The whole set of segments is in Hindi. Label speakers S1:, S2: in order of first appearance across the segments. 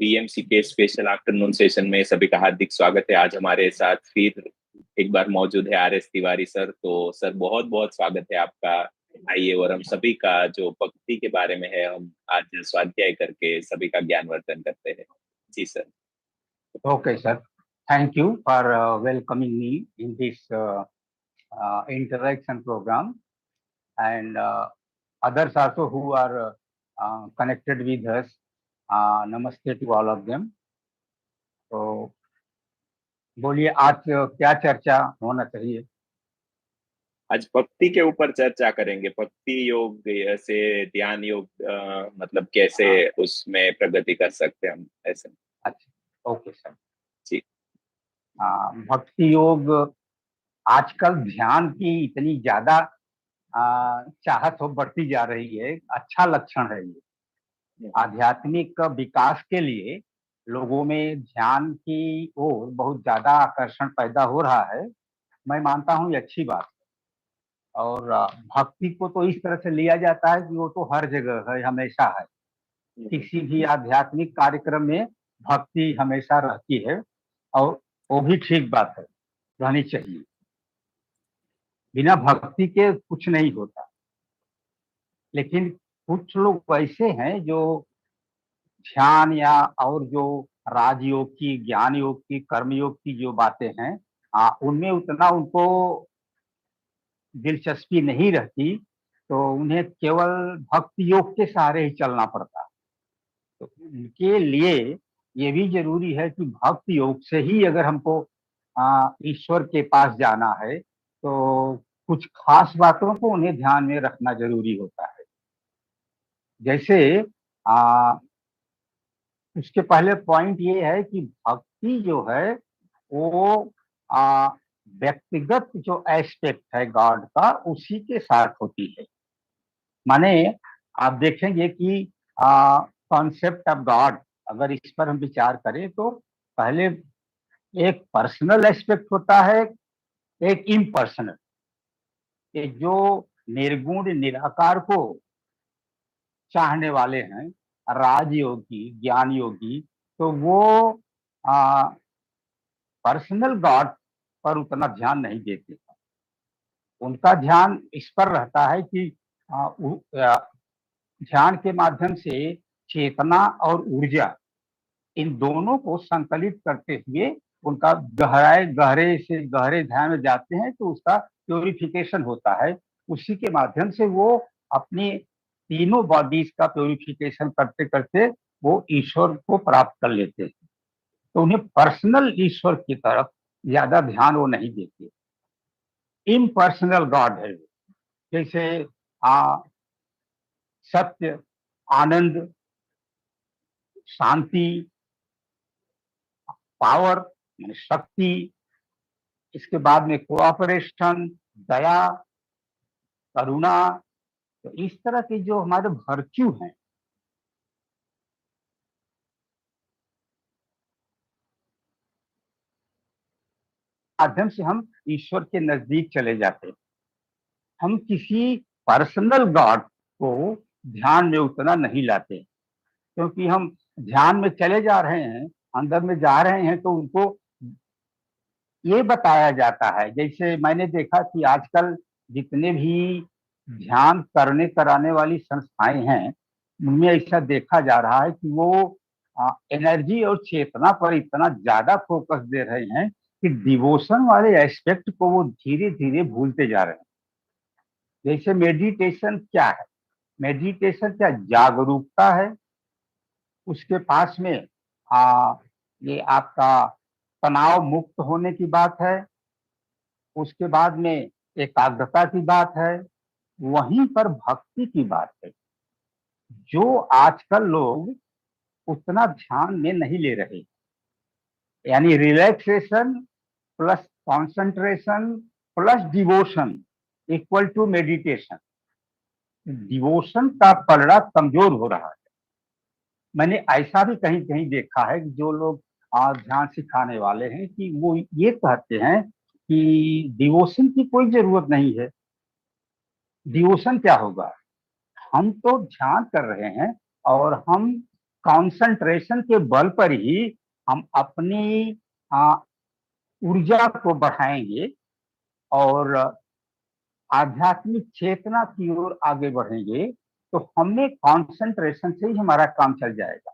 S1: वीएमसी के स्पेशल आफ्टरनून सेशन में सभी का हार्दिक स्वागत है। आज हमारे साथ फिर एक बार मौजूद है आरएस तिवारी सर। तो सर बहुत बहुत स्वागत है आपका। आइए और हम सभी का जो भक्ति के बारे में है, हम आज स्वाध्याय करके सभी का ज्ञानवर्धन करते हैं। जी sir.
S2: Okay, sir. Thank you for welcoming me in this interaction program, and others also who are connected with us. Namaste to all of them. तो बोलिए, आज क्या चर्चा होना चाहिए?
S1: आज भक्ति के ऊपर चर्चा करेंगे। भक्ति योग से ध्यान योग, मतलब कैसे
S2: हाँ,
S1: उसमें प्रगति कर सकते हैं हम, ऐसे।
S2: अच्छा, ओके सर।
S1: जी।
S2: भक्ति योग आजकल ध्यान की इतनी ज्यादा चाहत हो बढ़ती जा रही है, अच्छा लक्षण है ये। आध्यात्मिक विकास के लिए लोगों में ध्यान की ओर बहुत ज्यादा आकर्षण पैदा हो रहा है। मैं मानता हूँ ये अच्छी बात है। और भक्ति को तो इस तरह से लिया जाता है कि वो तो हर जगह है, हमेशा है। किसी भी आध्यात्मिक कार्यक्रम में भक्ति हमेशा रहती है, और वो भी ठीक बात है, रहनी चाहिए। बिना भक्ति के कुछ नहीं होता। लेकिन कुछ लोग ऐसे हैं जो ध्यान या और जो राजयोग की, ज्ञान योग की, कर्म योग की जो बातें हैं, उनमें उतना उनको दिलचस्पी नहीं रहती, तो उन्हें केवल भक्ति योग के सहारे ही चलना पड़ता है। तो उनके लिए ये भी जरूरी है कि भक्ति योग से ही अगर हमको ईश्वर के पास जाना है, तो कुछ खास बातों को उन्हें ध्यान में रखना जरूरी होता है। जैसे आ, उसके पहले पॉइंट ये है कि भक्ति जो है वो आ, व्यक्तिगत जो एस्पेक्ट है गॉड का, उसी के साथ होती है। माने आप देखेंगे कि कॉन्सेप्ट ऑफ गॉड, अगर इस पर हम विचार करें, तो पहले एक पर्सनल एस्पेक्ट होता है, एक इम्पर्सनल। एक जो निर्गुण निराकार को चाहने वाले हैं, राजयोगी, ज्ञान योगी, तो वो पर्सनल गॉड पर उतना ध्यान नहीं देते। उनका ध्यान इस पर रहता है कि ध्यान के माध्यम से चेतना और ऊर्जा, इन दोनों को संकलित करते हुए उनका गहरे से गहरे ध्यान में जाते हैं, तो उसका प्योरिफिकेशन होता है। उसी के माध्यम से वो अपनी तीनों बॉडीज का प्योरिफिकेशन करते करते वो ईश्वर को प्राप्त कर लेते हैं। तो उन्हें पर्सनल ईश्वर की तरफ ज्यादा ध्यान वो नहीं देते। इम्पर्सनल गॉड है। जैसे सत्य, आनंद, शांति, पावर यानी शक्ति, इसके बाद में कोऑपरेशन, दया, करुणा। तो इस तरह के जो हमारे वर्च्यू हैं, माध्यम से हम ईश्वर के नजदीक चले जाते हैं। हम किसी पर्सनल गॉड को ध्यान में उतना नहीं लाते, क्योंकि हम ध्यान में चले जा रहे हैं, अंदर में जा रहे हैं, तो उनको ये बताया जाता है। जैसे मैंने देखा कि आजकल जितने भी ध्यान करने कराने वाली संस्थाएं हैं, उनमें ऐसा देखा जा रहा है कि वो एनर्जी और चेतना पर इतना ज्यादा फोकस दे रहे हैं कि डिवोशन वाले एस्पेक्ट को वो धीरे धीरे भूलते जा रहे हैं। जैसे मेडिटेशन क्या है? मेडिटेशन क्या जागरूकता है। उसके पास में ये आपका तनाव मुक्त होने की बात है। उसके बाद में एकाग्रता की बात है। वहीं पर भक्ति की बात है, जो आजकल लोग उतना ध्यान में नहीं ले रहे। यानी relaxation plus concentration plus devotion equal to meditation. Devotion का पलड़ा कमजोर हो रहा है। मैंने ऐसा भी कहीं कहीं देखा है कि जो लोग ध्यान सिखाने वाले हैं, कि वो ये कहते हैं कि डिवोशन की कोई जरूरत नहीं है। डिवोशन क्या होगा? हम तो ध्यान कर रहे हैं और हम कंसंट्रेशन के बल पर ही हम अपनी ऊर्जा को बढ़ाएंगे और आध्यात्मिक चेतना की ओर आगे बढ़ेंगे, तो हमें कंसंट्रेशन से ही हमारा काम चल जाएगा।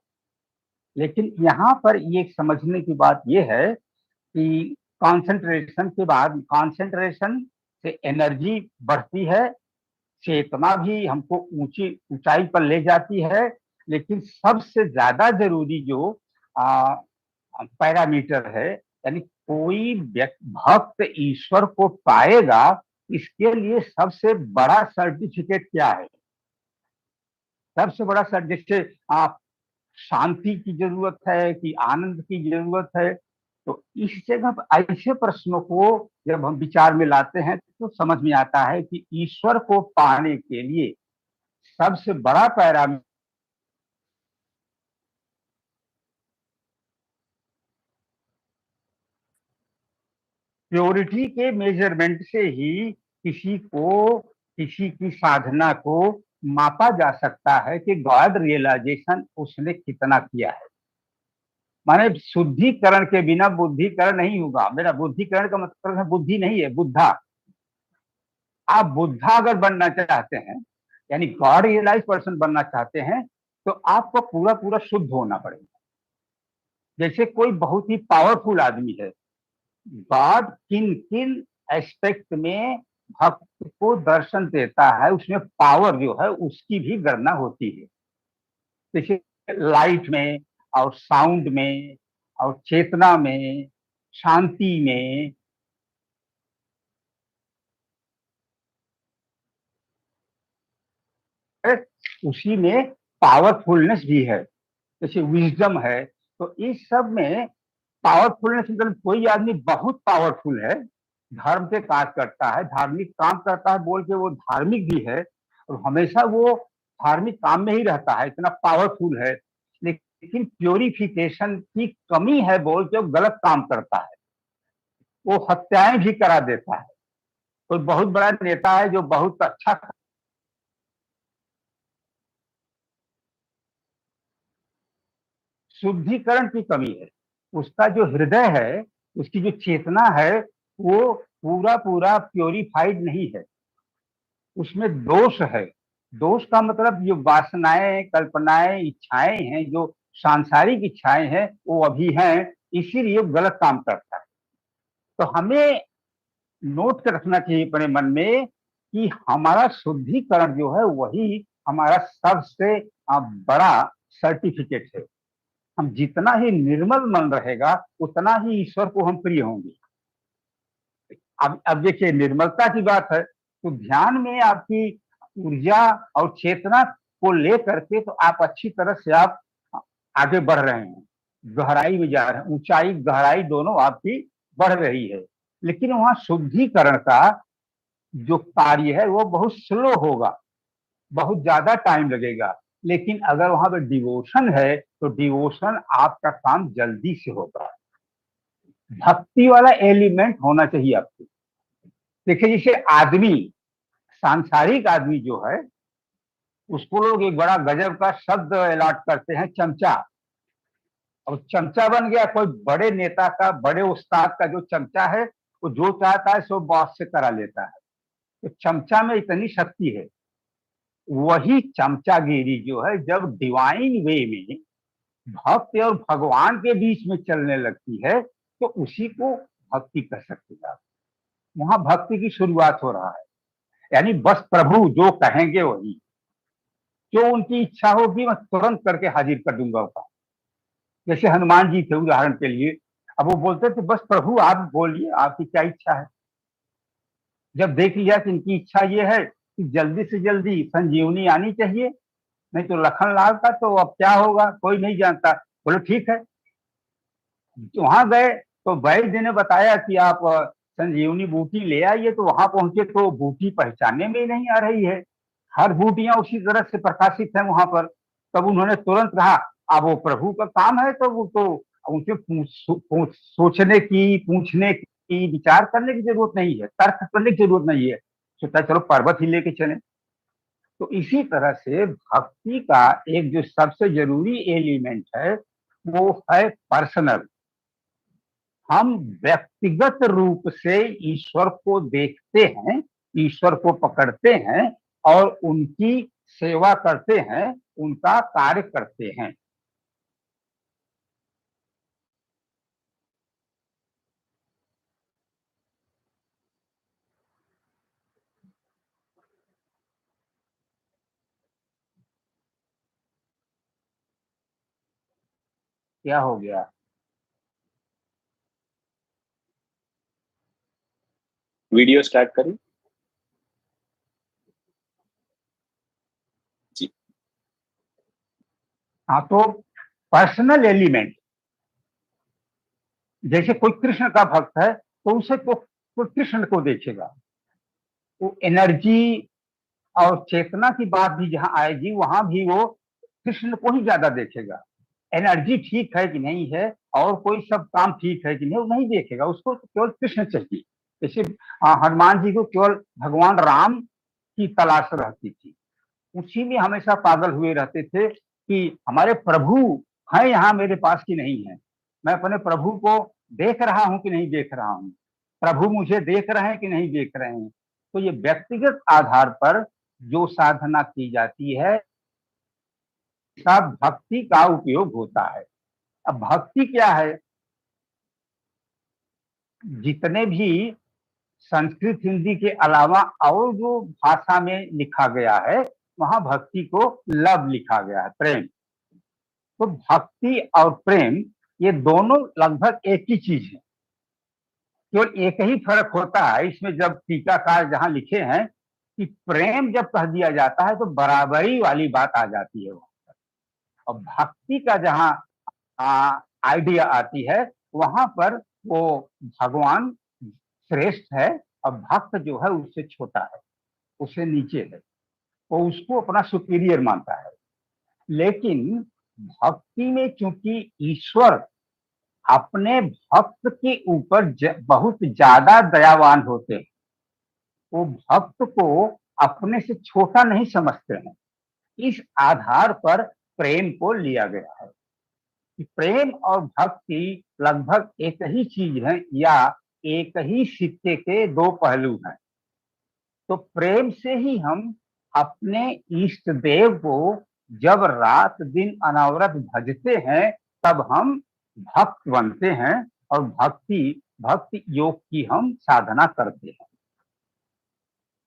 S2: लेकिन यहाँ पर ये समझने की बात यह है कि कंसंट्रेशन के बाद कंसंट्रेशन से एनर्जी बढ़ती है, चेतना भी हमको ऊंची ऊंचाई पर ले जाती है, लेकिन सबसे ज्यादा जरूरी जो पैरामीटर है, यानी कोई भक्त ईश्वर को पाएगा, इसके लिए सबसे बड़ा सर्टिफिकेट क्या है? सबसे बड़ा सर्टिफिकेट आप शांति की जरूरत है कि आनंद की जरूरत है? तो इस जगह पर ऐसे प्रश्नों को जब हम विचार में लाते हैं तो समझ में आता है कि ईश्वर को पाने के लिए सबसे बड़ा पैरामीटर प्योरिटी के मेजरमेंट से ही किसी की साधना को मापा जा सकता है कि गॉड रियलाइजेशन उसने कितना किया है। माने शुद्धिकरण के बिना बुद्धिकरण नहीं होगा। मेरा बुद्धिकरण का मतलब है बुद्धि नहीं है, बुद्धा। आप बुद्धा अगर बनना चाहते हैं, यानी गॉड रियलाइज पर्सन बनना चाहते हैं, तो आपको पूरा पूरा शुद्ध होना पड़ेगा। जैसे कोई बहुत ही पावरफुल आदमी है, गॉड किन किन एस्पेक्ट में भक्त को दर्शन देता है, उसमें पावर जो है उसकी भी गणना होती है। जैसे लाइट में और साउंड में और चेतना में, शांति में, उसी में पावरफुलनेस भी है। जैसे विजडम है, तो इस सब में पावरफुलनेस, मतलब कोई आदमी बहुत पावरफुल है, धर्म के कार्य करता है, धार्मिक काम करता है, बोल के वो धार्मिक भी है और हमेशा वो धार्मिक काम में ही रहता है, इतना पावरफुल है, लेकिन प्योरिफिकेशन की कमी है बोल के वो गलत काम करता है, वो हत्याएं भी करा देता है। कोई बहुत बड़ा नेता है जो बहुत अच्छा, शुद्धिकरण की कमी है। उसका जो हृदय है, उसकी जो चेतना है, वो पूरा पूरा प्योरीफाइड नहीं है, उसमें दोष है। दोष का मतलब जो वासनाएं, कल्पनाएं, इच्छाएं हैं, जो सांसारिक इच्छाएं हैं, वो अभी हैं, इसीलिए वो गलत काम करता है। तो हमें नोट कर रखना चाहिए अपने मन में कि हमारा शुद्धिकरण जो है वही हमारा सबसे बड़ा सर्टिफिकेट है। हम जितना ही निर्मल मन रहेगा, उतना ही ईश्वर को हम प्रिय होंगे। अब देखिए, निर्मलता की बात है तो ध्यान में आपकी ऊर्जा और चेतना को लेकर के तो आप अच्छी तरह से आप आगे बढ़ रहे हैं, गहराई में जा रहे हैं, ऊंचाई गहराई दोनों आपकी बढ़ रही है। लेकिन वहां शुद्धिकरण का जो कार्य है वो बहुत स्लो होगा, बहुत ज्यादा टाइम लगेगा। लेकिन अगर वहां पर डिवोशन है तो डिवोशन आपका काम जल्दी से होगा। भक्ति वाला एलिमेंट होना चाहिए आपको। देखिए, जैसे आदमी, सांसारिक आदमी जो है, उसको लोग एक बड़ा गजब का शब्द अलॉट करते हैं, चमचा। अब चमचा बन गया कोई बड़े नेता का, बड़े उस्ताद का जो चमचा है, वो जो चाहता है सो बॉस से करा लेता है। तो चमचा में इतनी शक्ति है। वही चमचागिरी जो है जब डिवाइन वे में भक्त और भगवान के बीच में चलने लगती है, तो उसी को भक्ति कह सकते हैं आप। वहां भक्ति की शुरुआत हो रहा है, यानी बस प्रभु जो कहेंगे वही, जो उनकी इच्छा होगी मैं तुरंत करके हाजिर कर दूंगा उसका। जैसे हनुमान जी थे उदाहरण के लिए, अब वो बोलते थे बस प्रभु आप बोलिए आपकी क्या इच्छा है। जब देख लिया कि इनकी इच्छा ये है कि जल्दी से जल्दी संजीवनी आनी चाहिए, नहीं तो लखनलाल का तो अब क्या होगा कोई नहीं जानता। बोलो ठीक है। वहां गए तो वैद्य ने बताया कि आप संजीवनी बूटी ले आइए, तो वहां पहुंचे तो बूटी पहचानने में ही नहीं आ रही है, हर बूटियां उसी तरह से प्रकाशित है वहां पर। तब उन्होंने तुरंत कहा अब वो प्रभु का काम है, तो वो तो उनसे सोचने की, पूछने की, विचार करने की जरूरत नहीं है, तर्क करने की जरूरत नहीं है। सोचा चलो पर्वत ही लेके चले। तो इसी तरह से भक्ति का एक जो सबसे जरूरी एलिमेंट है वो है पर्सनल। हम व्यक्तिगत रूप से ईश्वर को देखते हैं, ईश्वर को पकड़ते हैं और उनकी सेवा करते हैं, उनका कार्य करते हैं। क्या हो गया?
S1: वीडियो स्टार्ट करें जी।
S2: हाँ, तो पर्सनल एलिमेंट, जैसे कोई कृष्ण का भक्त है तो उसे कोई कृष्ण को देखेगा, वो एनर्जी और चेतना की बात भी जहां आएगी वहां भी वो कृष्ण को ही ज्यादा देखेगा। एनर्जी ठीक है कि नहीं है और कोई सब काम ठीक है कि नहीं, वो नहीं देखेगा, उसको तो केवल कृष्ण चाहिए। जैसे हनुमान जी को केवल भगवान राम की तलाश रहती थी, उसी में हमेशा पागल हुए रहते थे कि हमारे प्रभु हैं यहाँ मेरे पास कि नहीं है, मैं अपने प्रभु को देख रहा हूं कि नहीं देख रहा हूं, प्रभु मुझे देख रहे हैं कि नहीं देख रहे हैं। तो ये व्यक्तिगत आधार पर जो साधना की जाती है सब भक्ति का उपयोग होता है। अब भक्ति क्या है? जितने भी संस्कृत हिंदी के अलावा और जो भाषा में लिखा गया है वहां भक्ति को लव लिखा गया है, प्रेम। तो भक्ति और प्रेम ये दोनों लगभग एक ही चीज है, केवल एक ही फर्क होता है इसमें। जब टीकाकार जहां लिखे हैं कि प्रेम जब कह दिया जाता है तो बराबरी वाली बात आ जाती है वहां पर, और भक्ति का जहां आइडिया आती है वहां पर वो भगवान श्रेष्ठ है और भक्त जो है उससे छोटा है, उससे नीचे है, वो उसको अपना सुपीरियर मानता है। लेकिन भक्ति में चूंकि ईश्वर अपने भक्त के ऊपर बहुत ज्यादा दयावान होते हैं, वो भक्त को अपने से छोटा नहीं समझते हैं। इस आधार पर प्रेम को लिया गया है कि प्रेम और भक्ति लगभग एक ही चीज है या एक ही सिक्के के दो पहलू हैं। तो प्रेम से ही हम अपने इष्ट देव को जब रात दिन अनवरत भजते हैं तब हम भक्त बनते हैं और भक्ति योग की हम साधना करते हैं।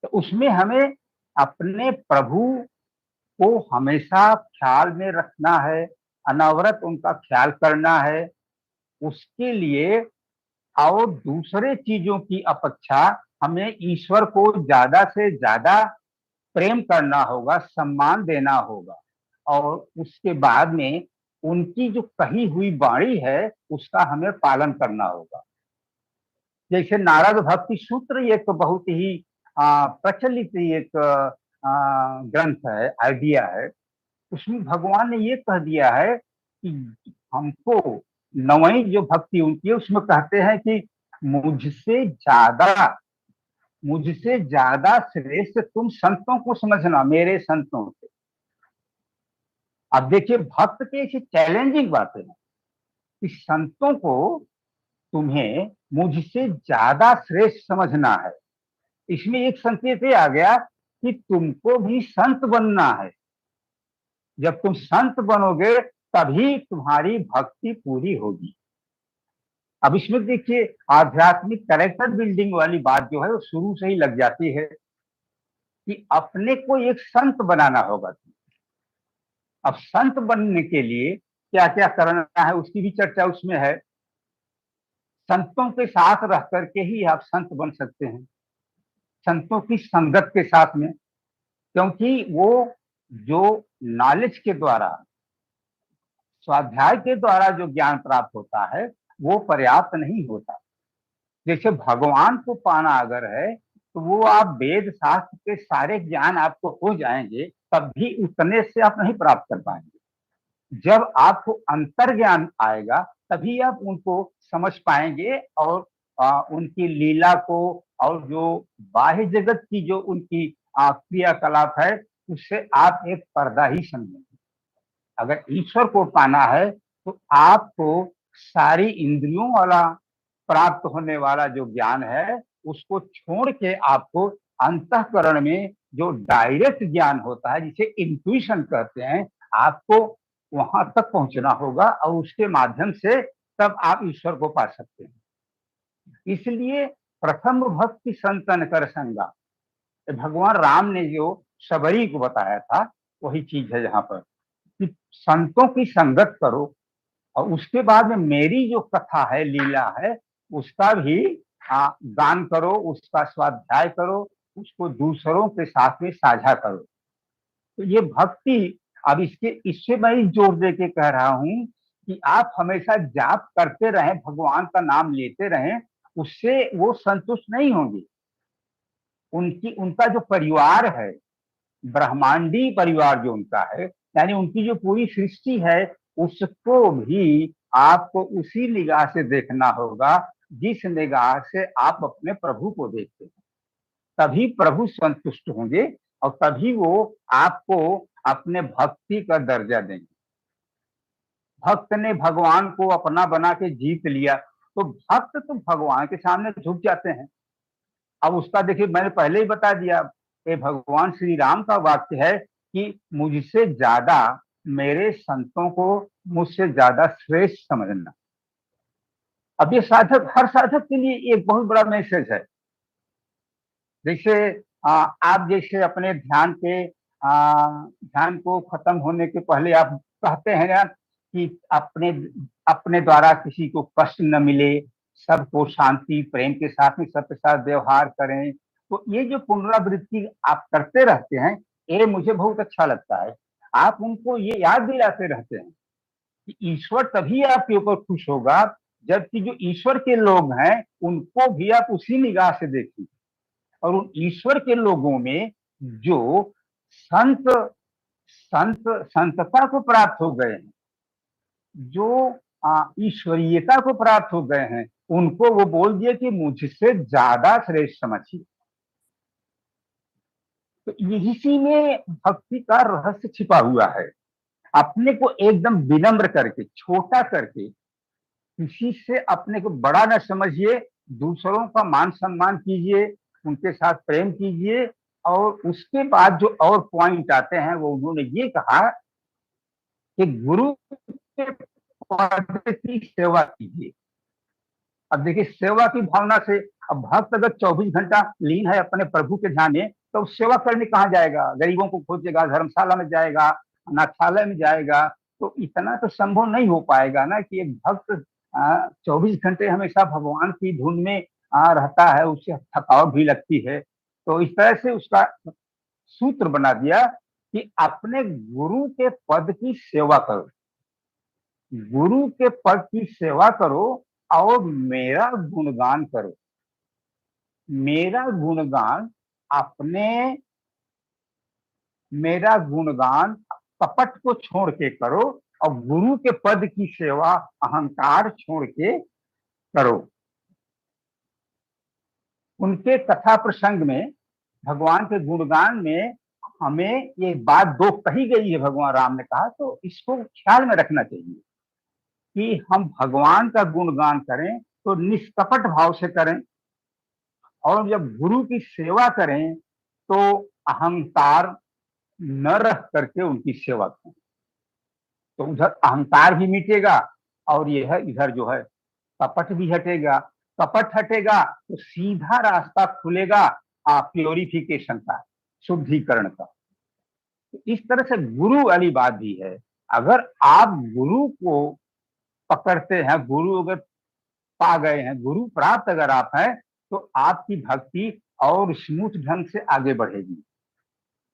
S2: तो उसमें हमें अपने प्रभु को हमेशा ख्याल में रखना है, अनवरत उनका ख्याल करना है। उसके लिए और दूसरे चीजों की अपेक्षा हमें ईश्वर को ज्यादा से ज्यादा प्रेम करना होगा, सम्मान देना होगा, और उसके बाद में उनकी जो कही हुई वाणी है उसका हमें पालन करना होगा। जैसे नारद भक्ति सूत्र ये तो बहुत ही प्रचलित एक ग्रंथ है, आइडिया है। उसमें भगवान ने ये कह दिया है कि हमको नवई जो भक्ति उनकी है उसमें कहते हैं कि मुझसे ज्यादा मुझसे ज्यादा श्रेष्ठ तुम संतों को समझना, मेरे संतों से। अब देखिए भक्त के ऐसी चैलेंजिंग बातें हैं कि संतों को तुम्हें मुझसे ज्यादा श्रेष्ठ समझना है। इसमें एक संकेत ये आ गया कि तुमको भी संत बनना है। जब तुम संत बनोगे तभी तुम्हारी भक्ति पूरी होगी। अब इसमें देखिए आध्यात्मिक कैरेक्टर बिल्डिंग वाली बात जो है वो शुरू से ही लग जाती है कि अपने को एक संत बनाना होगा। अब संत बनने के लिए क्या क्या करना है उसकी भी चर्चा उसमें है। संतों के साथ रह करके ही आप संत बन सकते हैं, संतों की संगत के साथ में, क्योंकि वो जो नॉलेज के द्वारा, स्वाध्याय के द्वारा जो ज्ञान प्राप्त होता है वो पर्याप्त नहीं होता। जैसे भगवान को पाना अगर है तो वो आप वेद शास्त्र के सारे ज्ञान आपको हो जाएंगे तब भी उतने से आप नहीं प्राप्त कर पाएंगे। जब आपको अंतर ज्ञान आएगा तभी आप उनको समझ पाएंगे और उनकी लीला को और जो बाह्य जगत की जो उनकी क्रियाकलाप है उससे आप एक पर्दा ही समझेंगे। अगर ईश्वर को पाना है तो आपको सारी इंद्रियों वाला प्राप्त होने वाला जो ज्ञान है उसको छोड़ के आपको अंतःकरण में जो डायरेक्ट ज्ञान होता है, जिसे इंट्यूशन कहते हैं, आपको वहां तक पहुंचना होगा और उसके माध्यम से तब आप ईश्वर को पा सकते हैं। इसलिए प्रथम भक्ति संतन कर संगा, भगवान राम ने जो सबरी को बताया था वही चीज है यहाँ पर कि संतों की संगत करो और उसके बाद में मेरी जो कथा है, लीला है, उसका भी गान करो, उसका स्वाध्याय करो, उसको दूसरों के साथ में साझा करो। तो ये भक्ति, अब इससे मैं जोर दे के कह रहा हूं कि आप हमेशा जाप करते रहें, भगवान का नाम लेते रहें, उससे वो संतुष्ट नहीं होंगे। उनका जो परिवार है, ब्रह्मांडी परिवार जो उनका है, यानी उनकी जो पूरी सृष्टि है, उसको भी आपको उसी निगाह से देखना होगा जिस निगाह से आप अपने प्रभु को देखते हैं। तभी प्रभु संतुष्ट होंगे और तभी वो आपको अपने भक्ति का दर्जा देंगे। भक्त ने भगवान को अपना बना के जीत लिया तो भक्त तो भगवान के सामने झुक जाते हैं। अब उसका देखिए, मैंने पहले ही बता दिया, ये भगवान श्री राम का वाक्य है कि मुझसे ज्यादा मेरे संतों को मुझसे ज्यादा श्रेष्ठ समझना। अब ये साधक, हर साधक के लिए एक बहुत बड़ा मैसेज है। जैसे आप जैसे अपने ध्यान को खत्म होने के पहले आप कहते हैं ना कि अपने द्वारा किसी को कष्ट न मिले, सबको शांति प्रेम के साथ में सबके साथ व्यवहार करें। तो ये जो पुनरावृत्ति आप करते रहते हैं, ये मुझे बहुत अच्छा लगता है। आप उनको ये याद दिलाते रहते हैं कि ईश्वर तभी आपके ऊपर खुश होगा जबकि जो ईश्वर के लोग हैं उनको भी आप उसी निगाह से देखें। और उन ईश्वर के लोगों में जो संत संतता को प्राप्त हो गए हैं, जो ईश्वरीयता को प्राप्त हो गए हैं, उनको वो बोल दिए कि मुझसे ज्यादा श्रेष्ठ समझिए। तो इसी में भक्ति का रहस्य छिपा हुआ है। अपने को एकदम विनम्र करके, छोटा करके, किसी से अपने को बड़ा न समझिए, दूसरों का मान सम्मान कीजिए, उनके साथ प्रेम कीजिए। और उसके बाद जो और पॉइंट आते हैं वो उन्होंने ये कहा कि गुरु के पद की सेवा कीजिए। अब देखिए, सेवा की भावना से, अब भक्त अगर 24 घंटा लीन है अपने प्रभु के ध्यान में तो सेवा करने कहाँ जाएगा? गरीबों को खोजेगा, धर्मशाला में जाएगा, अनाथालय में जाएगा। तो इतना तो संभव नहीं हो पाएगा ना कि एक भक्त 24 घंटे हमेशा भगवान की धुन में रहता है, उसे थकावट भी लगती है। तो इस तरह से उसका सूत्र बना दिया कि अपने गुरु के पद की सेवा करो, गुरु के पद की सेवा करो और मेरा गुणगान करो। मेरा गुणगान मेरा गुणगान कपट को छोड़ के करो और गुरु के पद की सेवा अहंकार छोड़ के करो। उनके कथा प्रसंग में, भगवान के गुणगान में हमें ये बात दो कही गई है, भगवान राम ने कहा, तो इसको ख्याल में रखना चाहिए कि हम भगवान का गुणगान करें तो निष्कपट भाव से करें, और जब गुरु की सेवा करें तो अहंकार न रख करके उनकी सेवा करें। तो उधर अहंकार भी मिटेगा और यह इधर जो है कपट भी हटेगा। कपट हटेगा तो सीधा रास्ता खुलेगा प्योरिफिकेशन का, शुद्धिकरण का। तो इस तरह से गुरु वाली बात भी है। अगर आप गुरु को पकड़ते हैं, गुरु अगर पा गए हैं, गुरु प्राप्त अगर आप हैं, तो आपकी भक्ति और स्मूथ ढंग से आगे बढ़ेगी।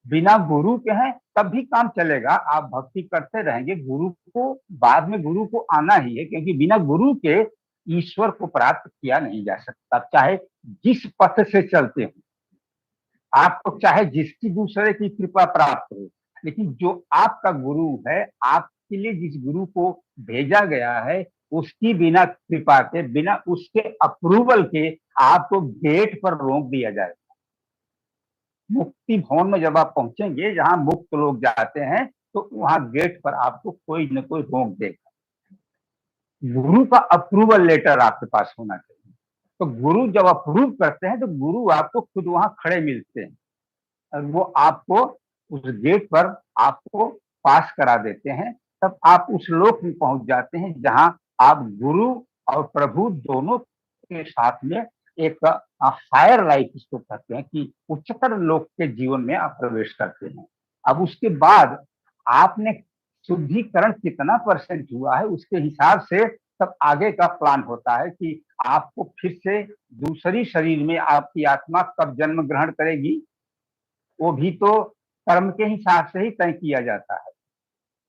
S2: बिना गुरु के हैं तब भी काम चलेगा, आप भक्ति करते रहेंगे। गुरु को बाद में गुरु को आना ही है, क्योंकि बिना गुरु के ईश्वर को प्राप्त किया नहीं जा सकता। चाहे जिस पथ से चलते हो, आपको चाहे जिसकी दूसरे की कृपा प्राप्त हो, लेकिन जो आपका गुरु है, आपके लिए जिस गुरु को भेजा गया है, उसकी बिना कृपा के, बिना उसके अप्रूवल के आपको गेट पर रोक दिया जाएगा। मुक्ति भवन में जब आप पहुंचेंगे, जहां मुक्त लोग जाते हैं, तो वहां गेट पर आपको कोई न कोई रोक देगा। गुरु का अप्रूवल लेटर आपके पास होना चाहिए। तो गुरु जब अप्रूव करते हैं तो गुरु आपको खुद वहां खड़े मिलते हैं और वो आपको उस गेट पर आपको पास करा देते हैं। तब आप उस लोक में पहुंच जाते हैं जहां आप गुरु और प्रभु दोनों के साथ में एक हायर लाइफ इसको कहते हैं कि उच्चतर लोक के जीवन में आप प्रवेश करते हैं। अब उसके बाद आपने शुद्धिकरण कितना परसेंट हुआ है उसके हिसाब से तब आगे का प्लान होता है कि आपको फिर से दूसरी शरीर में आपकी आत्मा कब जन्म ग्रहण करेगी, वो भी तो कर्म के हिसाब से ही तय किया जाता है।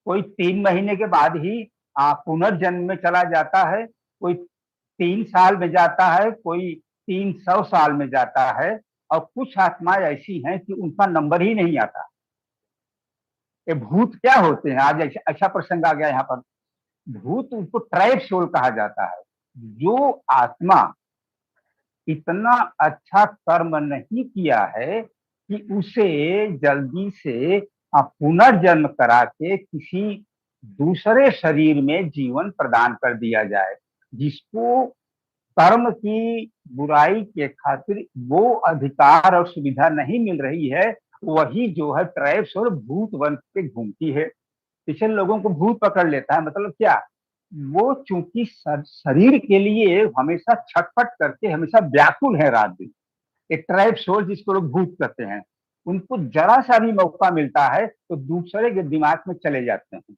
S2: कोई 3 महीने के बाद ही पुनर्जन्म में चला जाता है, कोई 3 साल में जाता है, कोई 300 साल में जाता है, और कुछ आत्माएं ऐसी हैं कि उनका नंबर ही नहीं आता। ये भूत क्या होते हैं, आज ऐसा प्रसंग आ गया यहाँ पर। भूत उनको ट्राइब सोल कहा जाता है। जो आत्मा इतना अच्छा कर्म नहीं किया है कि उसे जल्दी से पुनर्जन्म करा के किसी दूसरे शरीर में जीवन प्रदान कर दिया जाए, जिसको कर्म की बुराई के खातिर वो अधिकार और सुविधा नहीं मिल रही है, वही जो है ट्राइब्स और भूत बन के घूमती है। पिछले लोगों को भूत पकड़ लेता है, मतलब क्या, वो चूंकि शरीर के लिए हमेशा छटपट करके हमेशा व्याकुल है रात दिन। एक ट्राइब सोल जिसको लोग भूत कहते हैं, उनको जरा सा भी मौका मिलता है तो दूसरे के दिमाग में चले जाते हैं,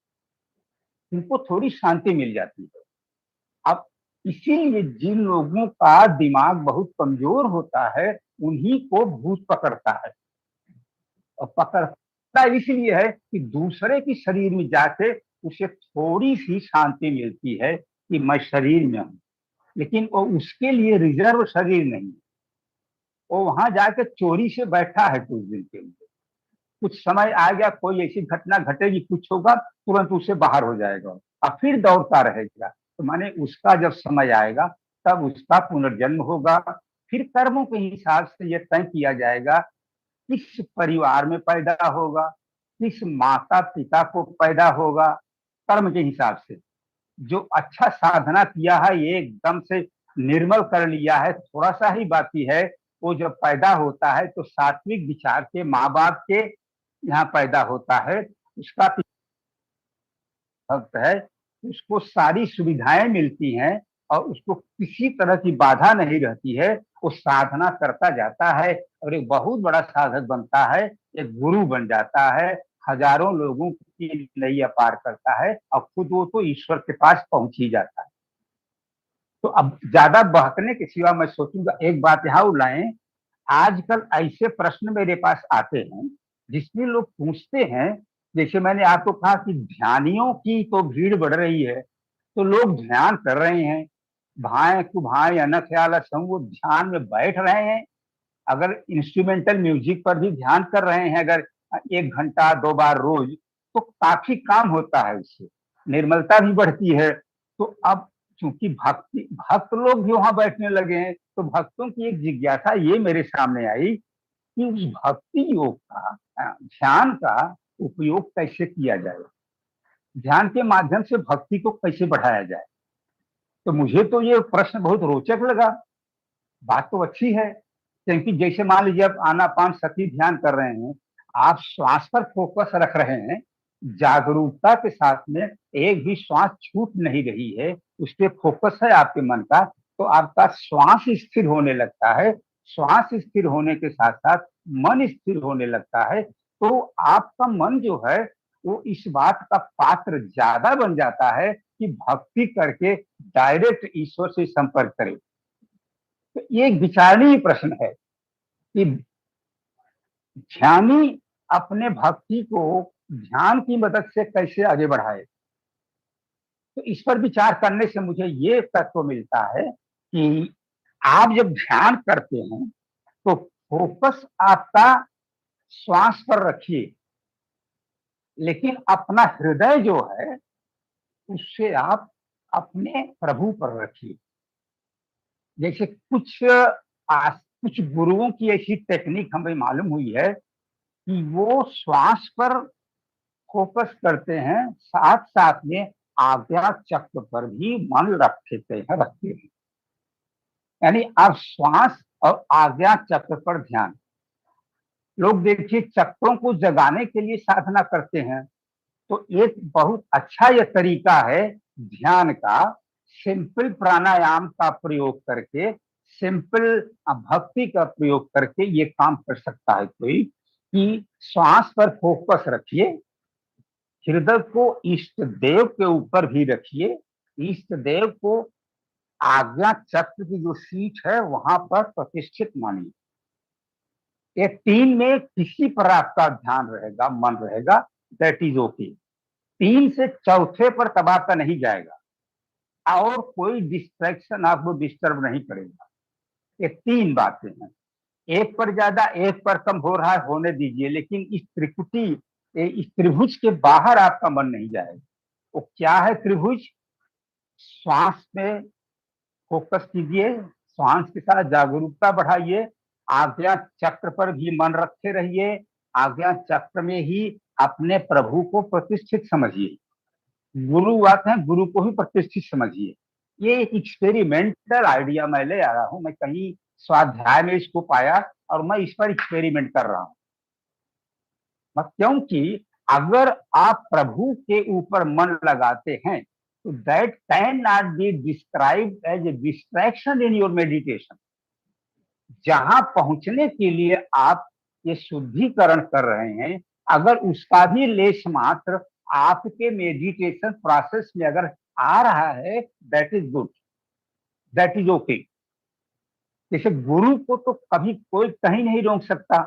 S2: उनको थोड़ी शांति मिल जाती है। अब इसीलिए जिन लोगों का दिमाग बहुत कमजोर होता है उन्हीं को भूत पकड़ता है, और पकड़ता इसलिए है कि दूसरे की शरीर में जाके उसे थोड़ी सी शांति मिलती है कि मैं शरीर में हूं, लेकिन वो उसके लिए रिजर्व शरीर नहीं। वो वहां जाके चोरी से बैठा है कुछ दिन के लिए, कुछ समय आ गया, कोई ऐसी घटना घटेगी, कुछ होगा, तुरंत उससे बाहर हो जाएगा और फिर दौड़ता रहेगा। तो माने उसका जब समय आएगा तब उसका पुनर्जन्म होगा। फिर कर्मों के हिसाब से यह तय किया जाएगा किस परिवार में पैदा होगा, किस माता पिता को पैदा होगा। कर्म के हिसाब से जो अच्छा साधना किया है, ये एकदम से निर्मल कर लिया है, थोड़ा सा ही बाकी है, वो जब पैदा होता है तो सात्विक विचार के माँ बाप के यहाँ पैदा होता है। उसका भक्त है, उसको सारी सुविधाएं मिलती हैं और उसको किसी तरह की बाधा नहीं रहती है। वो साधना करता जाता है और एक बहुत बड़ा साधक बनता है, एक गुरु बन जाता है, हजारों लोगों की नैया पार करता है और खुद वो तो ईश्वर के पास पहुंच ही जाता है। तो अब ज्यादा बहकने के सिवा मैं सोचूंगा एक बात यहाँ लाएं। आजकल ऐसे प्रश्न मेरे पास आते हैं जिसमें लोग पूछते हैं, जैसे मैंने आपको कहा कि ध्यानियों की तो भीड़ बढ़ रही है, तो लोग ध्यान कर रहे हैं, भाए कुभाए अनख ख्याल संग वो ध्यान में बैठ रहे हैं। अगर इंस्ट्रूमेंटल म्यूजिक पर भी ध्यान कर रहे हैं, अगर 1 घंटा 2 बार रोज, तो काफी काम होता है, उससे निर्मलता भी बढ़ती है। तो अब चूंकि भक्त लोग भी वहां बैठने लगे हैं, तो भक्तों की एक जिज्ञासा ये मेरे सामने आई कि उस भक्ति योग का, ध्यान का उपयोग कैसे किया जाए, ध्यान के माध्यम से भक्ति को कैसे बढ़ाया जाए। तो मुझे तो ये प्रश्न बहुत रोचक लगा। बात तो अच्छी है, क्योंकि जैसे मान लीजिए आप आनापान सती ध्यान कर रहे हैं, आप श्वास पर फोकस रख रहे हैं, जागरूकता के साथ में एक भी श्वास छूट नहीं रही है, उस पर फोकस है आपके मन का, तो आपका श्वास स्थिर होने लगता है। श्वास स्थिर होने के साथ साथ मन स्थिर होने लगता है, तो आपका मन जो है वो इस बात का पात्र ज्यादा बन जाता है कि भक्ति करके डायरेक्ट ईश्वर से संपर्क करे। तो ये एक विचारणीय प्रश्न है कि ध्यानी अपने भक्ति को ध्यान की मदद से कैसे आगे बढ़ाए। तो इस पर विचार करने से मुझे ये तत्व मिलता है कि आप जब ध्यान करते हैं तो फोकस आपका श्वास पर रखिए, लेकिन अपना हृदय जो है उससे आप अपने प्रभु पर रखिए। जैसे कुछ कुछ गुरुओं की ऐसी टेक्निक हमें मालूम हुई है कि वो श्वास पर फोकस करते हैं, साथ साथ में आज्ञा चक्र पर भी मन रखते हैं। यानी अब श्वास और आज्ञा चक्र पर ध्यान। लोग देखिए चक्रों को जगाने के लिए साधना करते हैं, तो एक बहुत अच्छा यह तरीका है ध्यान का, सिंपल प्राणायाम का प्रयोग करके, सिंपल भक्ति का प्रयोग करके ये काम कर सकता है कोई, कि श्वास पर फोकस रखिए, हृदय को इष्ट देव के ऊपर भी रखिए, इष्ट देव को आज्ञा चक्र की जो सीट है वहां पर प्रतिष्ठित मानिए। ये तीन में किसी पर आपका ध्यान रहेगा, मन रहेगा, दैट इज ओके। तीन से चौथे पर तबाका नहीं जाएगा और कोई डिस्ट्रैक्शन आपको डिस्टर्ब नहीं करेगा। ये तीन बातें हैं। एक पर ज्यादा एक पर कम हो रहा है, होने दीजिए, लेकिन इस त्रिपुटी, इस त्रिभुज के बाहर आपका मन नहीं जाएगा। वो क्या है त्रिभुज? श्वास में फोकस कीजिए, श्वास के साथ जागरूकता बढ़ाइए, आज्ञा चक्र पर भी मन रखे रहिए, आज्ञा चक्र में ही अपने प्रभु को प्रतिष्ठित समझिए। गुरु आते हैं, गुरु को ही प्रतिष्ठित समझिए। ये एक एक्सपेरिमेंटल आइडिया मैं ले आ रहा हूं, मैं कहीं स्वाध्याय में इसको पाया और मैं इस पर एक्सपेरिमेंट कर रहा हूं। क्योंकि अगर आप प्रभु के ऊपर मन लगाते हैं तो that can not be described as a distraction in your meditation. जहां पहुंचने के लिए आप ये शुद्धिकरण कर रहे हैं, अगर उसका भी लेश मात्र आपके मेडिटेशन प्रोसेस में अगर आ रहा है, that is good, that is okay. जैसे गुरु को तो कभी कोई कहीं नहीं रोक सकता,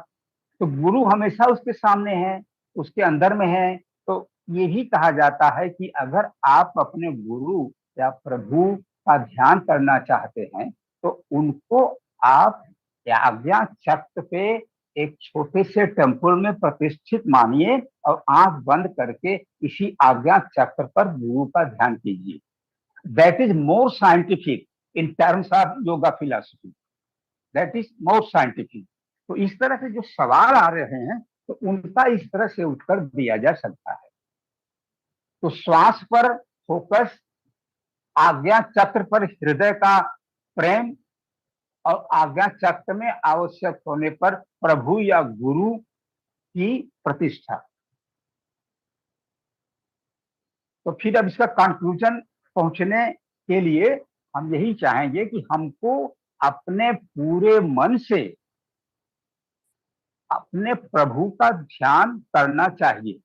S2: तो गुरु हमेशा उसके सामने है, उसके अंदर में है। तो ये भी कहा जाता है कि अगर आप अपने गुरु या प्रभु का ध्यान करना चाहते हैं तो उनको आप आज्ञा चक्र पे एक छोटे से टेम्पल में प्रतिष्ठित मानिए और आंख बंद करके इसी आज्ञा चक्र पर गुरु का ध्यान कीजिए। That is more scientific in terms of yoga philosophy, that is more scientific. तो इस तरह से जो सवाल आ रहे हैं तो उनका इस तरह से उत्तर दिया जा सकता है। तो श्वास पर फोकस, आज्ञा चक्र पर हृदय का प्रेम और आज्ञा चक्र में आवश्यक होने पर प्रभु या गुरु की प्रतिष्ठा। तो फिर अब इसका कंक्लूजन पहुंचने के लिए हम यही चाहेंगे कि हमको अपने पूरे मन से अपने प्रभु का ध्यान करना चाहिए।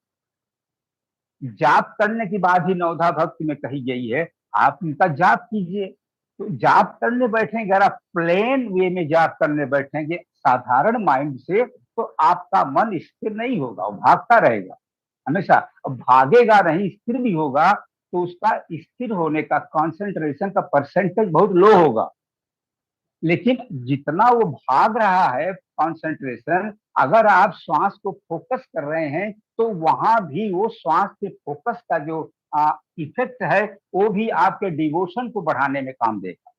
S2: जाप करने की बात ही नवधा भक्ति में कही गई है, आप उनका जाप कीजिए। तो जाप करने बैठेंगे, अगर आप प्लेन वे में जाप करने बैठेंगे साधारण माइंड से, तो आपका मन स्थिर नहीं होगा, वो भागता रहेगा हमेशा। भागेगा नहीं, स्थिर भी होगा तो उसका स्थिर होने का कंसंट्रेशन का परसेंटेज बहुत लो होगा। लेकिन जितना वो भाग रहा है कंसंट्रेशन, अगर आप श्वास को फोकस कर रहे हैं तो वहां भी वो श्वास के फोकस का जो इफेक्ट है वो भी आपके डिवोशन को बढ़ाने में काम देगा।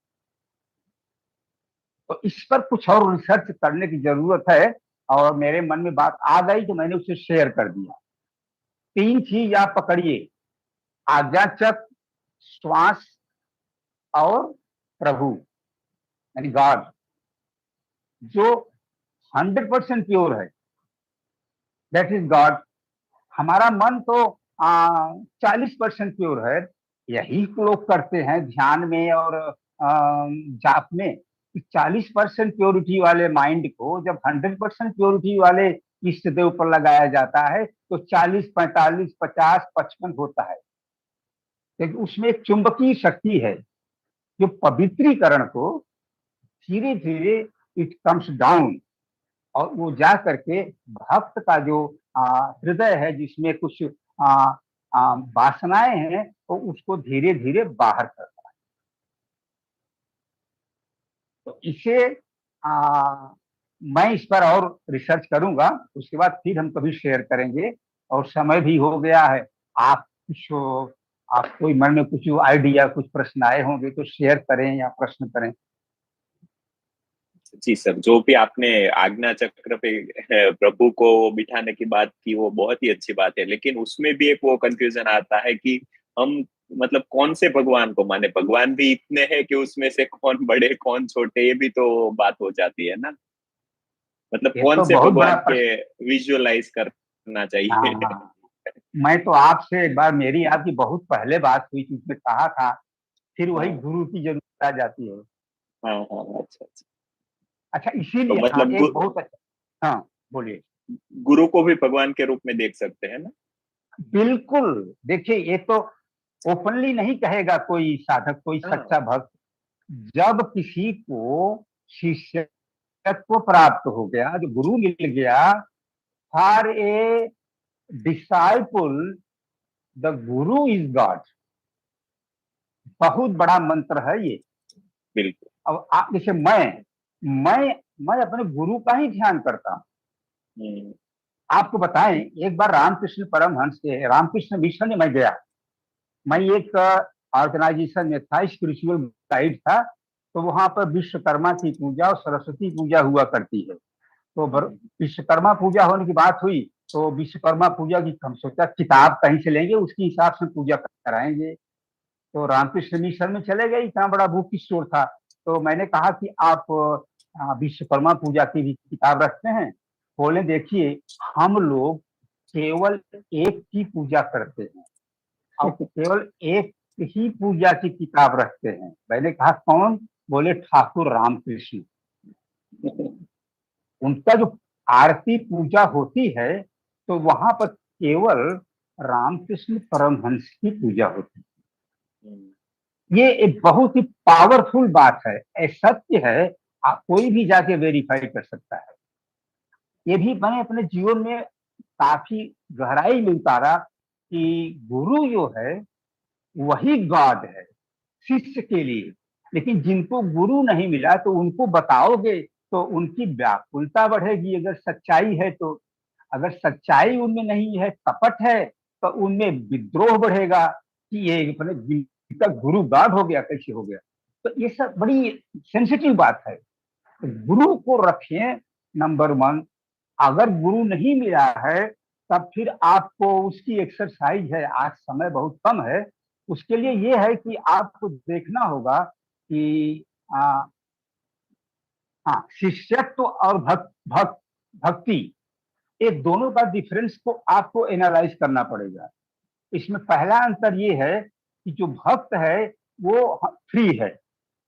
S2: तो इस पर कुछ और रिसर्च करने की जरूरत है और मेरे मन में बात आ गई तो मैंने उसे शेयर कर दिया। तीन चीज आप पकड़िए, आज्ञा चक्र, श्वास और प्रभु यानी गॉड, जो 100% प्योर है, दैट इज गॉड। हमारा मन तो 40% प्योर है। यही लोग करते हैं ध्यान में और जाप में, 40% प्योरिटी वाले माइंड को जब 100% प्योरिटी वाले इष्ट देव पर लगाया जाता है तो 40, 45, 50, 55 होता है। लेकिन उसमें एक चुंबकीय शक्ति है जो पवित्रीकरण को धीरे धीरे इट कम्स डाउन और वो जा करके भक्त का जो हृदय है जिसमें कुछ वासनाएं हैं तो उसको धीरे धीरे बाहर करता है। तो इसे मैं इस पर और रिसर्च करूंगा, उसके बाद फिर हम कभी शेयर करेंगे। और समय भी हो गया है। आप कुछ आप कोई मन में कुछ आइडिया, कुछ प्रश्न आए होंगे तो शेयर करें या प्रश्न करें।
S1: जी सर, जो भी आपने आज्ञा चक्र पे प्रभु को बिठाने की बात की वो बहुत ही अच्छी बात है, लेकिन उसमें भी एक वो कन्फ्यूज़न आता है कि हम मतलब कौन से भगवान को माने? भगवान भी इतने हैं कि उसमें से कौन बड़े, कौन छोटे, ये भी तो बात हो जाती है ना? मतलब
S2: ये
S1: कौन
S2: तो
S1: से
S2: बहुत बड़ा
S1: भगवान के
S2: प्रश्न।
S1: विजुअलाइज़ करना
S2: हाँ
S1: चाहिए?
S2: हाँ, मैं तो आपसे एक बार मेरी आपकी बहुत पहले बात हुई थी, उसमें कहा था, फिर वही
S1: हाँ,
S2: गुरु की जरूरत आ जाती है।
S1: हाँ, हाँ, अच्छा, अच्छा।
S2: अच्छा,
S1: तो
S2: इसीलिए हाँ,
S1: मतलब
S2: एक बहुत अच्छा, हाँ बोलिए।
S1: गुरु को भी भगवान के रूप में देख सकते हैं ना?
S2: बिल्कुल, देखिए ये तो ओपनली नहीं कहेगा कोई साधक, कोई
S1: हाँ,
S2: सच्चा भक्त। जब किसी को शिष्यत्व प्राप्त हो गया, जो गुरु मिल गया, for a disciple the Guru is God. बहुत बड़ा मंत्र है ये।
S1: बिल्कुल।
S2: अब आप जैसे मैं अपने गुरु का ही ध्यान करता हूँ।
S1: हुँ,
S2: आपको बताएं, एक बार रामकृष्ण परमहंस के रामकृष्ण मिशन में मैं गया। मैं एक ऑर्गेनाइजेशन में था, स्पिरिचुअल गाइड था। तो वहां पर विश्वकर्मा की पूजा और सरस्वती पूजा हुआ करती है। तो
S1: हुँ,
S2: विश्वकर्मा पूजा होने की बात हुई, तो विश्वकर्मा पूजा की हम सोचा किताब कहीं से लेंगे, उसके हिसाब से पूजा कराएंगे। तो रामकृष्ण मिशन में चले गए, इतना बड़ा बुक स्टोर था। तो मैंने कहा कि आप विश्वकर्मा पूजा की भी किताब रखते हैं? बोले देखिए, हम लोग केवल एक की पूजा करते हैं और केवल एक ही पूजा की किताब रखते हैं। मैंने कहा कौन? बोले ठाकुर रामकृष्ण। उनका जो आरती पूजा होती है, तो वहां पर केवल रामकृष्ण परमहंस की पूजा होती
S1: हुँ,
S2: है। ये एक बहुत ही पावरफुल बात है, सत्य है। कोई भी जाके वेरीफाई कर सकता है। ये भी मैंने अपने जीवन में काफी गहराई में उतारा कि गुरु जो है वही गॉड है शिष्य के लिए। लेकिन जिनको गुरु नहीं मिला तो उनको बताओगे तो उनकी व्याकुलता बढ़ेगी। अगर सच्चाई है तो, अगर सच्चाई उनमें नहीं है, कपट है, तो उनमें विद्रोह बढ़ेगा कि ये अपने जिनका गुरु गॉड हो गया, कैसे हो गया। तो ये सब बड़ी सेंसिटिव बात है। तो गुरु को रखें नंबर वन। अगर गुरु नहीं मिला है, तब फिर आपको उसकी एक्सरसाइज है। आज समय बहुत कम है, उसके लिए ये है कि आपको देखना होगा कि आ, हाँ, शिष्यत्व और भक्ति, ये दोनों का डिफरेंस को आपको एनालाइज करना पड़ेगा। इसमें पहला अंतर ये है कि जो भक्त है वो फ्री है,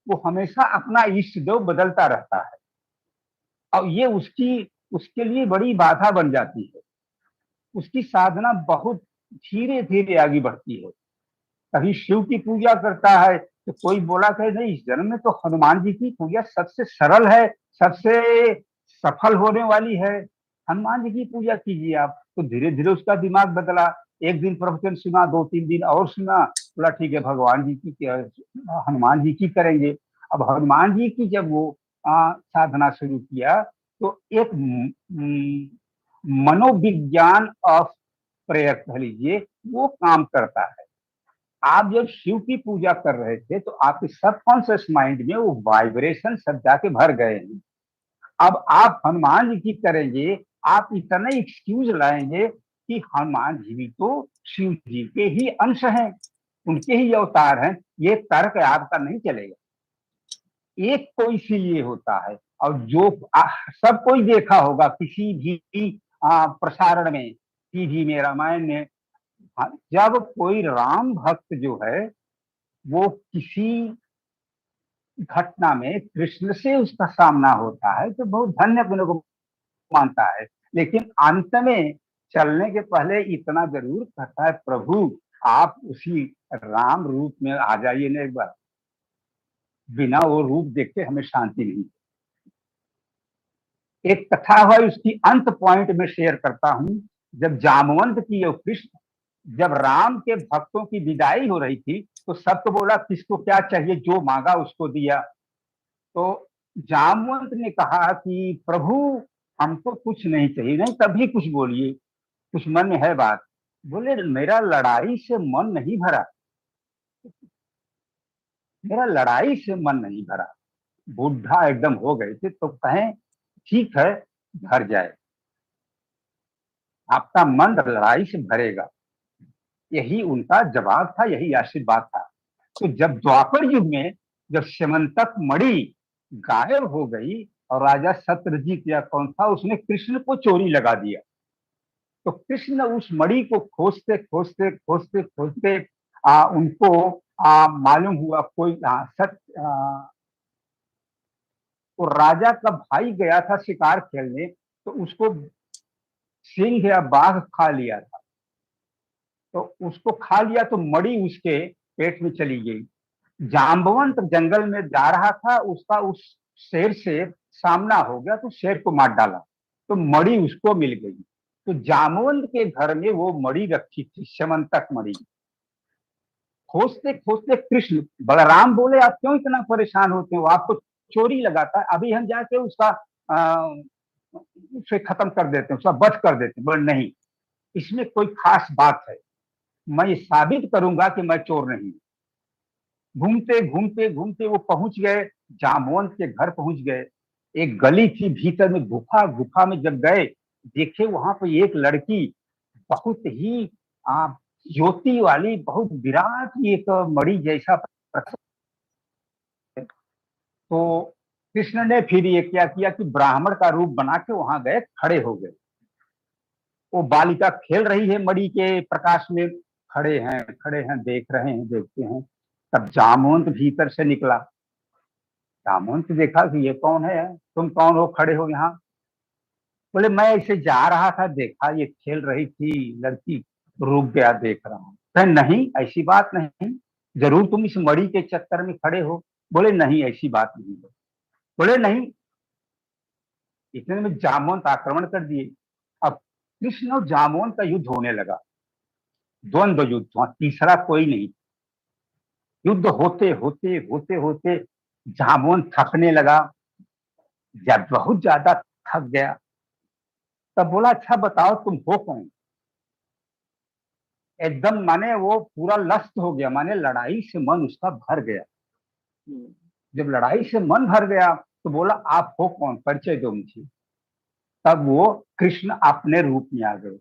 S2: वो हमेशा अपना इष्ट देव बदलता रहता है और ये उसकी उसके लिए बड़ी बाधा बन जाती है। उसकी साधना बहुत धीरे धीरे आगे बढ़ती है। कभी शिव की पूजा करता है तो कोई बोला कि नहीं, इस जन्म में तो हनुमान जी की पूजा सबसे सरल है, सबसे सफल होने वाली है, हनुमान जी की पूजा कीजिए आप। तो धीरे धीरे उसका दिमाग बदला। एक दिन प्रवचन सुना, दो तीन दिन और सुना, बोला ठीक है भगवान जी की, हनुमान जी की करेंगे। अब हनुमान जी की जब वो साधना शुरू किया, तो एक मनोविज्ञान ऑफ प्रेयर कह लीजिए, वो काम करता है। आप जब शिव की पूजा कर रहे थे तो आपके सबकॉन्शियस माइंड में वो वाइब्रेशन सब जाके भर गए हैं। अब आप हनुमान जी की करेंगे, आप इतना एक्सक्यूज लाएंगे कि हनुमान जी भी तो शिव जी के ही अंश हैं, उनके ही अवतार हैं। ये तर्क आपका नहीं चलेगा। एक तो इसीलिए होता है। और जो सब कोई देखा होगा किसी भी प्रसारण में, टीवी में, रामायण में, जब कोई राम भक्त जो है वो किसी घटना में कृष्ण से उसका सामना होता है तो बहुत धन्य गुण को मानता है। लेकिन अंत में चलने के पहले इतना जरूर कहता है, प्रभु आप उसी राम रूप में आ जाइए ना एक बार। बिना वो रूप देखे हमें शांति नहीं। एक कथा है, उसकी अंत पॉइंट में शेयर करता हूं। जब जामवंत की और कृष्ण, जब राम के भक्तों की विदाई हो रही थी, तो सबको बोला किसको क्या चाहिए, जो मांगा उसको दिया। तो जामवंत ने कहा कि प्रभु हमको कुछ नहीं चाहिए। नहीं, तभी कुछ बोलिए, कुछ मन में है बात। बोले मेरा लड़ाई से मन नहीं भरा, मेरा लड़ाई से मन नहीं भरा। बुढ़ा एकदम हो गए थे, तो कहें ठीक है घर जाए, आपका मन लड़ाई से भरेगा। यही उनका जवाब था, यही आशीर्वाद था। तो जब द्वापर युग में जब स्यमंतक मणि गायब हो गई और राजा सत्यजीत या कौन था उसने कृष्ण को चोरी लगा दिया, तो कृष्ण उस मणि को खोजते खोजते खोजते खोजते उनको मालूम हुआ कोई वो राजा का भाई गया था शिकार खेलने, तो उसको सिंह या बाघ खा लिया था। तो उसको खा लिया तो मणि उसके पेट में चली गई। जाम्बवंत जंगल में जा रहा था, उसका उस शेर से सामना हो गया तो शेर को मार डाला, तो मणि उसको मिल गई। तो जामवंत के घर में वो मणि रखी थी, स्यमंतक मणि। खोजते खोजते कृष्ण, बलराम बोले आप क्यों इतना परेशान होते हो, आपको चोरी लगाता है, अभी हम जाके उसका उसे खत्म कर देते हैं, उसका वध कर देते हैं। बोले नहीं, इसमें कोई खास बात है, मैं ये साबित करूंगा कि मैं चोर नहीं। घूमते घूमते घूमते वो पहुंच गए, जामवंत के घर पहुंच गए। एक गली थी भीतर में, गुफा, गुफा में जब गए देखे वहां पर एक लड़की बहुत ही ज्योति वाली, बहुत विराट एक मणि जैसा। तो कृष्ण ने फिर ये क्या किया कि ब्राह्मण का रूप बना के वहां गए, खड़े हो गए। वो बालिका खेल रही है मणि के प्रकाश में, खड़े हैं देख रहे हैं, देखते हैं। तब जामवंत भीतर से निकला। जामवंत देखा कि ये कौन है, तुम कौन हो, खड़े हो यहाँ। बोले मैं ऐसे जा रहा था, देखा ये खेल रही थी लड़की, रुक गया देख रहा हूँ। कहे नहीं ऐसी बात नहीं, जरूर तुम इस मणि के चक्कर में खड़े हो। बोले नहीं ऐसी बात नहीं है। बोले नहीं। इतने में जामवंत आक्रमण कर दिए। अब कृष्ण और जामवंत का युद्ध होने लगा, द्वंद्व युद्ध, वहां तीसरा कोई नहीं। युद्ध होते होते होते होते जामवंत थकने लगा, जब बहुत ज्यादा थक गया तब बोला अच्छा बताओ तुम हो कौन। एकदम माने वो पूरा लस्त हो गया, माने लड़ाई से मन उसका भर गया। जब लड़ाई से मन भर गया तो बोला आप हो कौन, परिचय दो मुझे। तब वो कृष्ण अपने रूप में आ गए।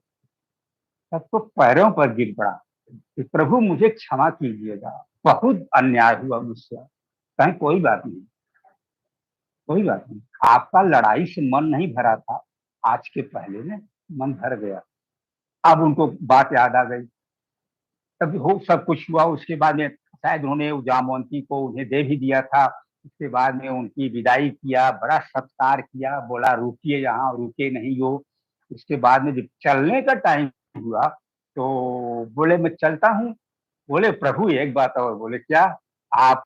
S2: तब तो पैरों पर गिर पड़ा कि प्रभु मुझे क्षमा कीजिएगा, बहुत अन्याय हुआ मुझसे। कहीं कोई बात नहीं, कोई बात नहीं, आपका लड़ाई से मन नहीं भरा था, आज के पहले में मन भर गया। अब उनको बात याद आ गई। तब हो सब कुछ हुआ, उसके बाद में शायद उन्होंने जामवंती को उन्हें दे भी दिया था। उसके बाद में उनकी विदाई किया, बड़ा सत्कार किया, बोला रुकिए यहाँ, रुके नहीं हो। उसके बाद में जब चलने का टाइम हुआ तो बोले मैं चलता हूँ। बोले प्रभु एक बात और। बोले क्या। आप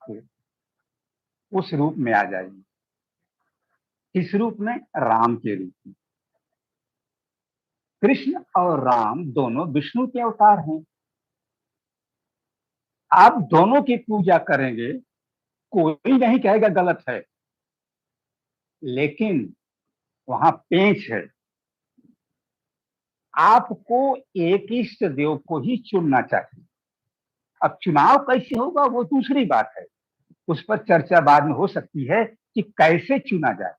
S2: उस रूप में आ जाइए। किस रूप में, राम के रूप में। कृष्ण और राम दोनों विष्णु के अवतार हैं। आप दोनों की पूजा करेंगे, कोई नहीं कहेगा गलत है, लेकिन वहां पेंच है। आपको एक इष्ट देव को ही चुनना चाहिए। अब चुनाव कैसे होगा वो दूसरी बात है, उस पर चर्चा बाद में हो सकती है कि कैसे चुना जाए।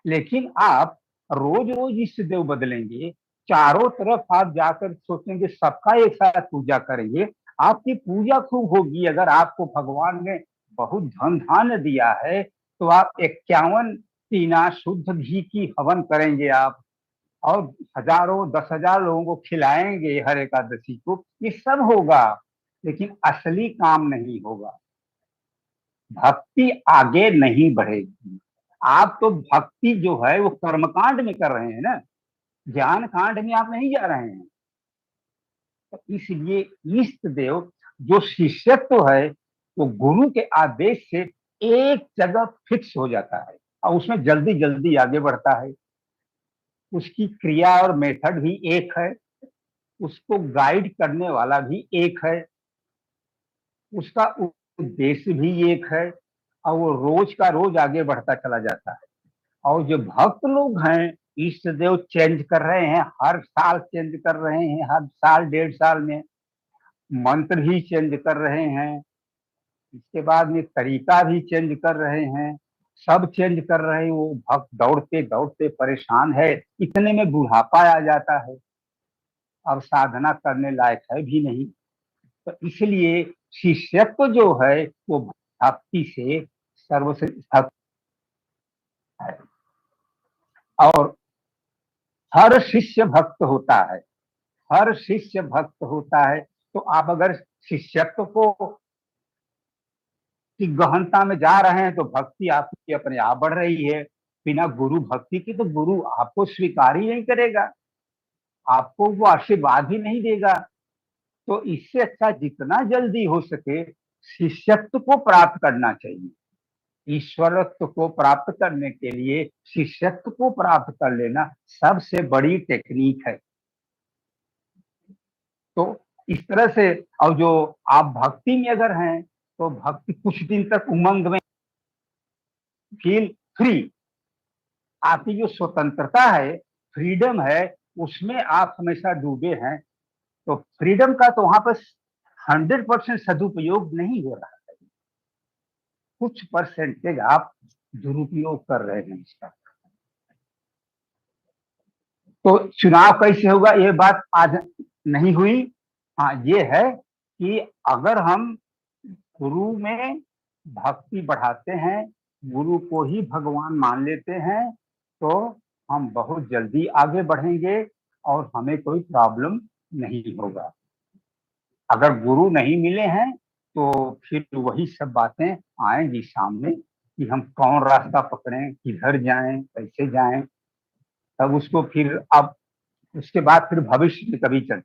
S2: लेकिन आप रोज रोज इष्ट देव बदलेंगे, चारों तरफ आप जाकर सोचेंगे सबका एक साथ पूजा करेंगे, आपकी पूजा खूब होगी। अगर आपको भगवान ने बहुत धन धान्य दिया है तो आप 51 टीना शुद्ध घी की हवन करेंगे आप, और हजारों 10,000 लोगों को खिलाएंगे हर एकादशी को, ये सब होगा। लेकिन असली काम नहीं होगा, भक्ति आगे नहीं बढ़ेगी। आप तो भक्ति जो है वो कर्मकांड में कर रहे हैं ना, ज्ञान कांड में आप नहीं जा रहे हैं। तो इसलिए इष्ट देव जो शिष्यत्व है वो गुरु के आदेश से एक जगह फिक्स हो जाता है और उसमें जल्दी जल्दी आगे बढ़ता है। उसकी क्रिया और मेथड भी एक है, उसको गाइड करने वाला भी एक है, उसका उद्देश्य भी एक है, और वो रोज का रोज आगे बढ़ता चला जाता है। और जो भक्त लोग हैं, इष्ट देव चेंज कर रहे हैं, हर साल चेंज कर रहे हैं, हर साल 1.5 साल में मंत्र भी चेंज कर रहे हैं, इसके बाद में तरीका भी चेंज कर रहे हैं, सब चेंज कर रहे हैं, वो भक्त दौड़ते दौड़ते परेशान है, इतने में बुढ़ापा आ जाता है, अब साधना करने लायक है भी नहीं। तो इसलिए शिष्यत्व जो है वो भक्ति से सर्वश्रेष्ठ है। और हर शिष्य भक्त होता है, हर शिष्य भक्त होता है। तो आप अगर शिष्यत्व को की गहनता में जा रहे हैं तो भक्ति आपकी अपने आप बढ़ रही है। बिना गुरु भक्ति की तो गुरु आपको स्वीकार ही नहीं करेगा, आपको वो आशीर्वाद ही नहीं देगा। तो इससे अच्छा जितना जल्दी हो सके शिष्यत्व को प्राप्त करना चाहिए। ईश्वरत्व को प्राप्त करने के लिए शिष्यत्व को प्राप्त कर लेना सबसे बड़ी टेक्निक है। तो इस तरह से, और जो आप भक्ति में अगर हैं तो भक्ति कुछ दिन तक उमंग में फील फ्री, आपकी जो स्वतंत्रता है, फ्रीडम है, उसमें आप हमेशा डूबे हैं। तो फ्रीडम का तो वहां पर 100% सदुपयोग नहीं हो रहा है, कुछ परसेंटेज आप दुरुपयोग कर रहे हैं इसका। तो चुनाव कैसे होगा ये बात आज नहीं हुई। हाँ, ये है कि अगर हम गुरु में भक्ति बढ़ाते हैं, गुरु को ही भगवान मान लेते हैं, तो हम बहुत जल्दी आगे बढ़ेंगे और हमें कोई प्रॉब्लम नहीं होगा। अगर गुरु नहीं मिले हैं तो फिर वही सब बातें आएंगी सामने कि हम कौन रास्ता पकड़ें, किधर जाएं, कैसे जाएं। तब उसको फिर अब उसके बाद फिर भविष्य में कभी चर्चा